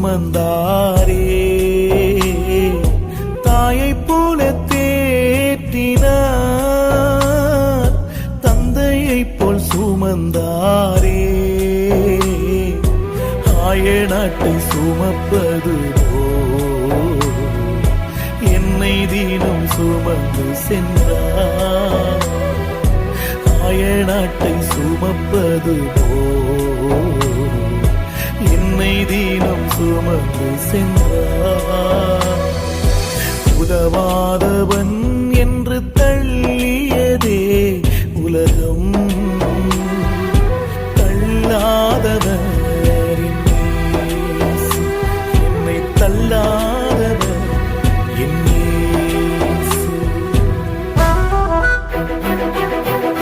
சுமந்தாரே. தாயை போல தேற்றினார், தந்தையை போல் சுமந்தாரே. ஆய நாட்டை சுமப்பது என்னை தினம் சுமந்து சென்றார். ஆய நாட்டை சுமப்பது என்னை தினம் சுமந்து சென்றார். உதவாதவன்